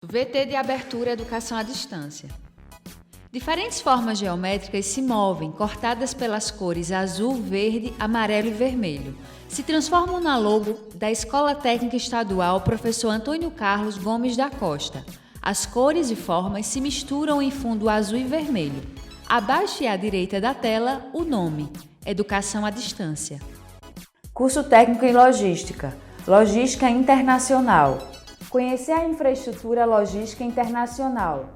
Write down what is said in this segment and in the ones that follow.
VT de abertura Educação à Distância. Diferentes formas geométricas se movem, cortadas pelas cores azul, verde, amarelo e vermelho. Se transformam na logo da Escola Técnica Estadual Professor Antônio Carlos Gomes da Costa. As cores e formas se misturam em fundo azul e vermelho. Abaixo e à direita da tela, o nome: Educação à Distância. Curso técnico em logística, logística internacional. Conhecer a infraestrutura logística internacional.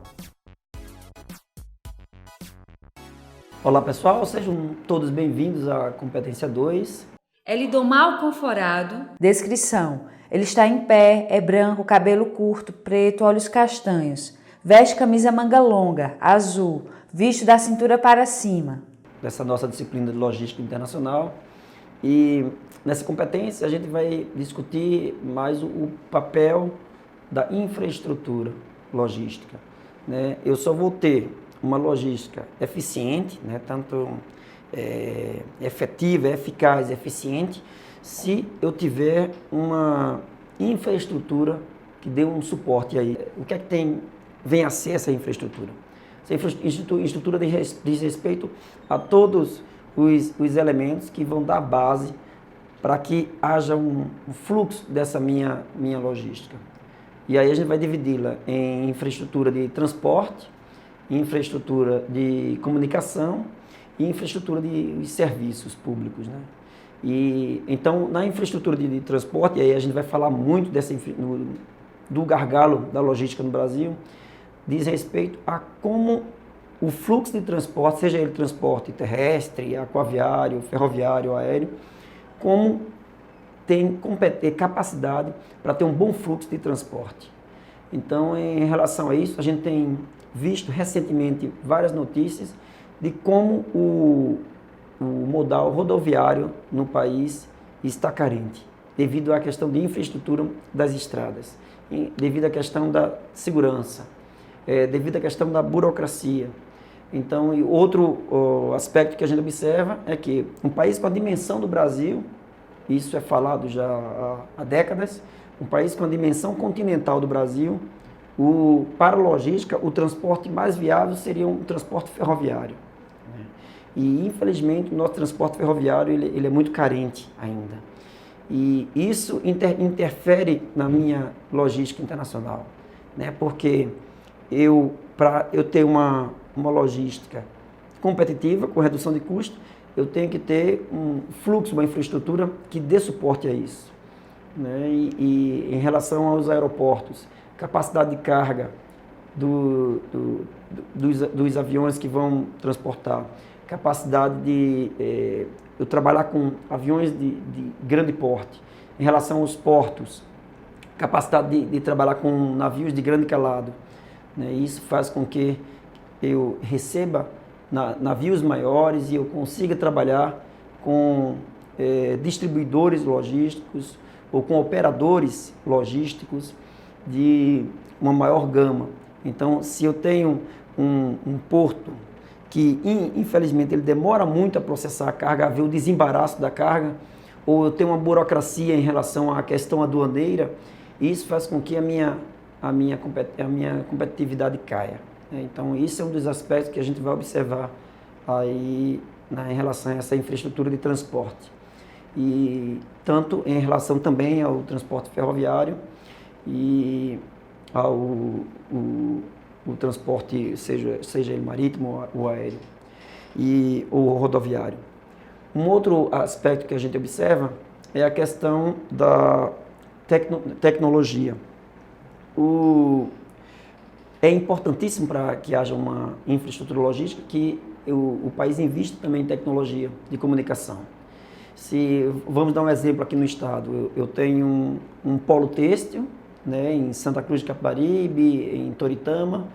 Olá pessoal, sejam todos bem-vindos à Competência 2. Elidomar Conforado. Descrição: ele está em pé, é branco, cabelo curto, preto, olhos castanhos. Veste camisa manga longa, azul, visto da cintura para cima. Dessa nossa disciplina de Logística Internacional. E nessa competência a gente vai discutir mais o papel da infraestrutura logística. Eu só vou ter uma logística eficiente, tanto efetiva, eficaz, eficiente, se eu tiver uma infraestrutura que dê um suporte aí. O que é que vem a ser essa infraestrutura? Essa infraestrutura diz respeito a todos os elementos que vão dar base para que haja um fluxo dessa minha logística. E aí a gente vai dividi-la em infraestrutura de transporte, infraestrutura de comunicação e infraestrutura de serviços públicos. E, então, na infraestrutura de transporte, e aí a gente vai falar muito do gargalo da logística no Brasil, diz respeito a como o fluxo de transporte, seja ele transporte terrestre, aquaviário, ferroviário, aéreo, como tem capacidade para ter um bom fluxo de transporte. Então, em relação a isso, a gente tem visto recentemente várias notícias de como o modal rodoviário no país está carente, devido à questão de infraestrutura das estradas, devido à questão da segurança, devido à questão da burocracia. Então, outro aspecto que a gente observa é que um país com a dimensão do Brasil, isso é falado já há décadas, um país com a dimensão continental do Brasil, para a logística, o transporte mais viável seria um transporte ferroviário. E, infelizmente, o nosso transporte ferroviário ele é muito carente ainda. E isso interfere na minha logística internacional, porque para eu ter uma logística competitiva, com redução de custo, eu tenho que ter um fluxo, uma infraestrutura que dê suporte a isso. E em relação aos aeroportos, capacidade de carga dos aviões que vão transportar, capacidade de eu trabalhar com aviões de grande porte. Em relação aos portos, capacidade de trabalhar com navios de grande calado. Isso faz com que eu receba navios maiores e eu consiga trabalhar com distribuidores logísticos ou com operadores logísticos de uma maior gama. Então, se eu tenho um porto que, infelizmente, ele demora muito a processar a carga, a ver o desembaraço da carga, ou eu tenho uma burocracia em relação à questão aduaneira, isso faz com que a minha competitividade caia. Então, isso é um dos aspectos que a gente vai observar aí em relação a essa infraestrutura de transporte. E tanto em relação também ao transporte ferroviário e ao o transporte, seja ele marítimo ou aéreo, e o rodoviário. Um outro aspecto que a gente observa é a questão da tecnologia. É importantíssimo para que haja uma infraestrutura logística que o país invista também em tecnologia de comunicação. Vamos dar um exemplo aqui no estado, eu tenho um polo têxtil, em Santa Cruz de Capibaribe, em Toritama,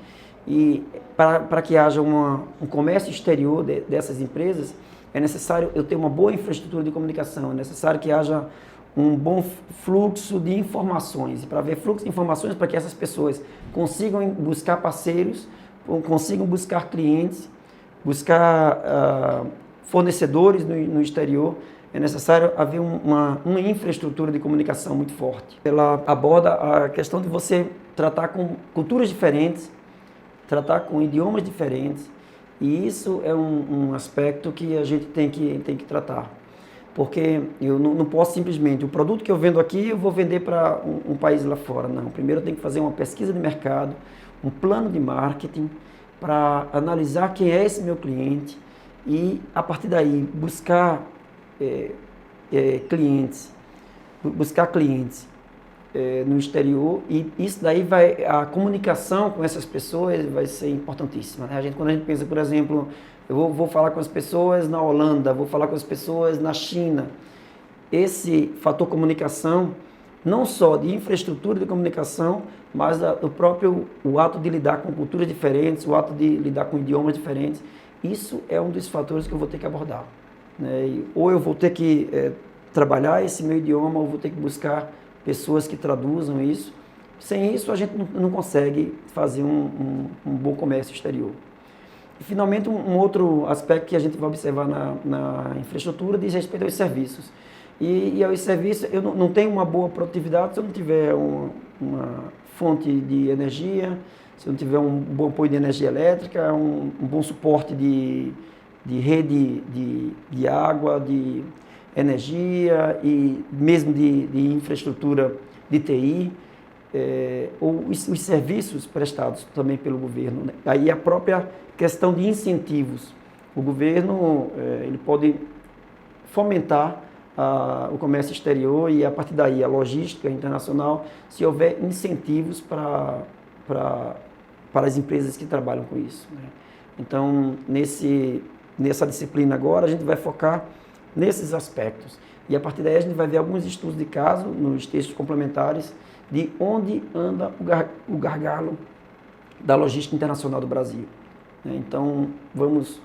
e para que haja um comércio exterior dessas empresas, é necessário eu ter uma boa infraestrutura de comunicação, é necessário que haja um bom fluxo de informações, e para haver fluxo de informações, para que essas pessoas consigam buscar parceiros, consigam buscar clientes, buscar fornecedores no exterior, é necessário haver uma infraestrutura de comunicação muito forte. Ela aborda a questão de você tratar com culturas diferentes, tratar com idiomas diferentes, e isso é um aspecto que a gente tem que tratar. Porque eu não posso simplesmente, o produto que eu vendo aqui, eu vou vender para um país lá fora. Não, primeiro eu tenho que fazer uma pesquisa de mercado, um plano de marketing, para analisar quem é esse meu cliente e, a partir daí, buscar clientes no exterior, e isso daí a comunicação com essas pessoas vai ser importantíssima, né? Quando a gente pensa, por exemplo, eu vou falar com as pessoas na Holanda, vou falar com as pessoas na China, esse fator comunicação, não só de infraestrutura de comunicação, mas o ato de lidar com culturas diferentes, o ato de lidar com idiomas diferentes, isso é um dos fatores que eu vou ter que abordar, né? Ou eu vou ter que trabalhar esse meu idioma, ou vou ter que buscar pessoas que traduzam isso. Sem isso, a gente não consegue fazer um bom comércio exterior. E, finalmente, um outro aspecto que a gente vai observar na infraestrutura diz respeito aos serviços. E aos serviços, eu não tenho uma boa produtividade se eu não tiver uma fonte de energia, se eu não tiver um bom apoio de energia elétrica, um bom suporte de rede de água, de energia e mesmo de infraestrutura de TI, ou os serviços prestados também pelo governo, né? Aí a própria questão de incentivos. O governo ele pode fomentar o comércio exterior e, a partir daí, a logística internacional, se houver incentivos para as empresas que trabalham com isso, né? Então, nessa disciplina agora, a gente vai focar nesses aspectos. E, a partir daí, a gente vai ver alguns estudos de caso, nos textos complementares, de onde anda o gargalo da logística internacional do Brasil. Então, vamos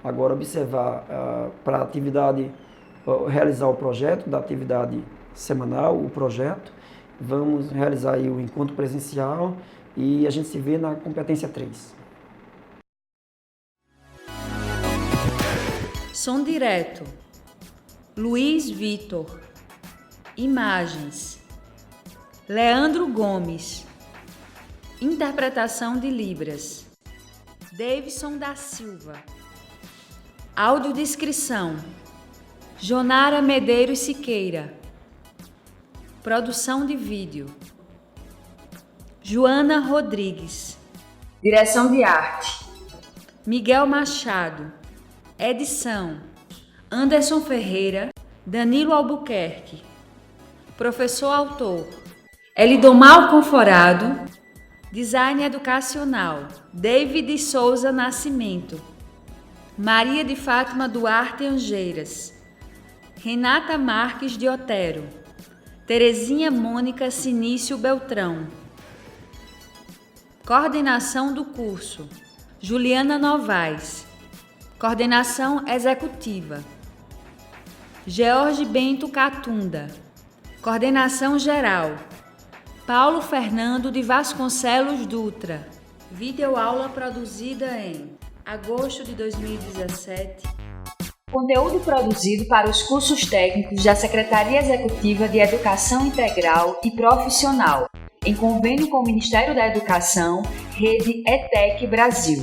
agora observar para a atividade, realizar o projeto da atividade semanal, o projeto. Vamos realizar aí o encontro presencial e a gente se vê na competência 3. Som direto. Luiz Vitor. Imagens. Leandro Gomes. Interpretação de Libras. Davidson da Silva. Audiodescrição. Jonara Medeiros Siqueira. Produção de vídeo. Joana Rodrigues. Direção de arte. Miguel Machado. Edição. Anderson Ferreira. Danilo Albuquerque. Professor autor. Elidomar Conforado. Design educacional. David Souza Nascimento. Maria de Fátima Duarte Angeiras. Renata Marques de Otero. Terezinha Mônica Sinício Beltrão. Coordenação do curso. Juliana Novaes. Coordenação executiva. George Bento Catunda. Coordenação geral. Paulo Fernando de Vasconcelos Dutra. Videoaula produzida em agosto de 2017. Conteúdo produzido para os cursos técnicos da Secretaria Executiva de Educação Integral e Profissional, em convênio com o Ministério da Educação, Rede ETEC Brasil.